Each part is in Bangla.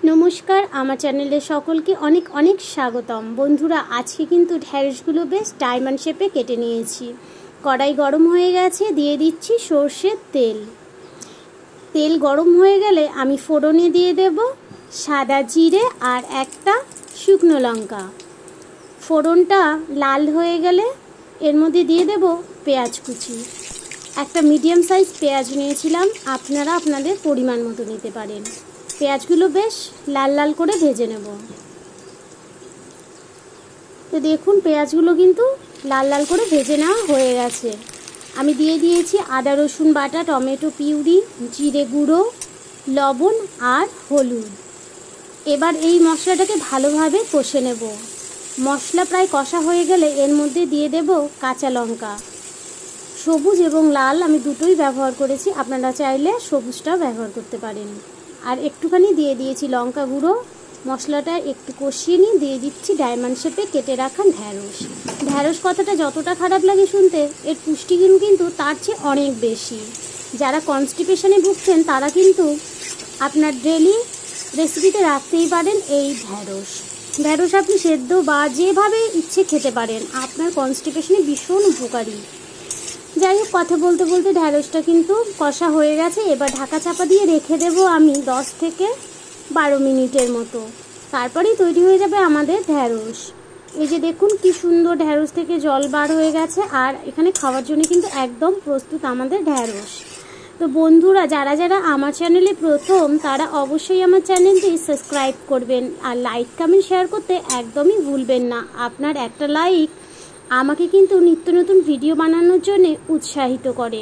নমস্কার, আমার চ্যানেলে সকলকে অনেক অনেক স্বাগতম। বন্ধুরা, আজকে কিন্তু ঢ্যাঁড়সগুলো বেশ ডায়মন্ড শেপে কেটে নিয়েছি। কড়াই গরম হয়ে গেছে, দিয়ে দিচ্ছি সর্ষের তেল। তেল গরম হয়ে গেলে আমি ফোড়নে দিয়ে দেব সাদা জিরে আর একটা শুকনো লঙ্কা। ফোড়নটা লাল হয়ে গেলে এর মধ্যে দিয়ে দেব পেঁয়াজ কুচি। একটা মিডিয়াম সাইজ পেঁয়াজ নিয়েছিলাম, আপনারা আপনাদের পরিমাণ মতো নিতে পারেন। পেঁয়াজগুলো বেশ লাল লাল করে ভেজে নেব। তো দেখুন, পেঁয়াজগুলো কিন্তু লাল লাল করে ভেজে নেওয়া হয়ে গেছে। আমি দিয়ে দিয়েছি আদা রসুন বাটা, টমেটো পিউরি, জিরে গুঁড়ো, লবণ আর হলুদ। এবার এই মশলাটাকে ভালোভাবে কষে নেব। মশলা প্রায় কষা হয়ে গেলে এর মধ্যে দিয়ে দেব কাঁচা লঙ্কা। সবুজ এবং লাল আমি দুটোই ব্যবহার করেছি, আপনারা চাইলে সবুজটাও ব্যবহার করতে পারেন। আর একটুখানি দিয়ে দিয়েছি লঙ্কা গুঁড়ো। মশলাটা একটু কষিয়ে নিয়ে দিয়ে দিচ্ছি ডায়মন্ড শেপে কেটে রাখা ঢ্যাঁড়স। ঢ্যাঁড়স কথাটা যতটা খারাপ লাগে শুনতে, এর পুষ্টিগুণ কিন্তু তার চেয়ে অনেক বেশি। যারা কনস্টিপেশনে ভুগছেন তারা কিন্তু আপনার ডেলি রেসিপিতে রাখতেই পারেন এই ঢ্যাঁড়স। ঢ্যাঁড়স আপনি সেদ্ধ বা যেভাবে ইচ্ছে খেতে পারেন, আপনার কনস্টিপেশনে ভীষণ উপকারী। যাই হোক, কথা বলতে বলতে ঢ্যাঁড়সটা কিন্তু কষা হয়ে গেছে। এবার ঢাকা চাপা দিয়ে রেখে দেবো আমি 10 থেকে 12 মিনিটের মতো। তারপরেই তৈরি হয়ে যাবে আমাদের ঢ্যাঁড়স। এই যে দেখুন কি সুন্দর ঢ্যাঁড়স থেকে জল বার হয়ে গেছে, আর এখানে খাওয়ার জন্য কিন্তু একদম প্রস্তুত আমাদের ঢ্যাঁড়স। তো বন্ধুরা, যারা যারা আমার চ্যানেলে প্রথম, তারা অবশ্যই আমার চ্যানেলটি সাবস্ক্রাইব করবেন আর লাইক কমেন্ট শেয়ার করতে একদমই ভুলবেন না। আপনার একটা লাইক আমাকে কিন্তু নিত্য নতুন ভিডিও বানানোর জন্য উৎসাহিত করে।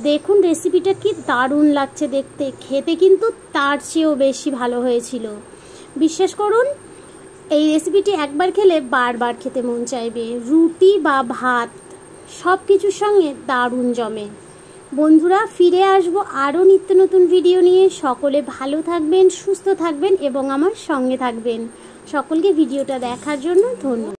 দেখুন রেসিপিটা কি দারুণ লাগছে দেখতে, খেতে কিন্তু তার চেয়েও বেশি ভালো হয়েছিল। বিশ্বাস করুন, এই রেসিপিটি একবার খেলে বারবার খেতে মন চাইবে। রুটি বা ভাত সব কিছুর সঙ্গে দারুণ জমে। বন্ধুরা, ফিরে আসবো আরও নিত্য নতুন ভিডিও নিয়ে। সকলে ভালো থাকবেন, সুস্থ থাকবেন এবং আমার সঙ্গে থাকবেন। সকলকে ভিডিওটা দেখার জন্য ধন্যবাদ।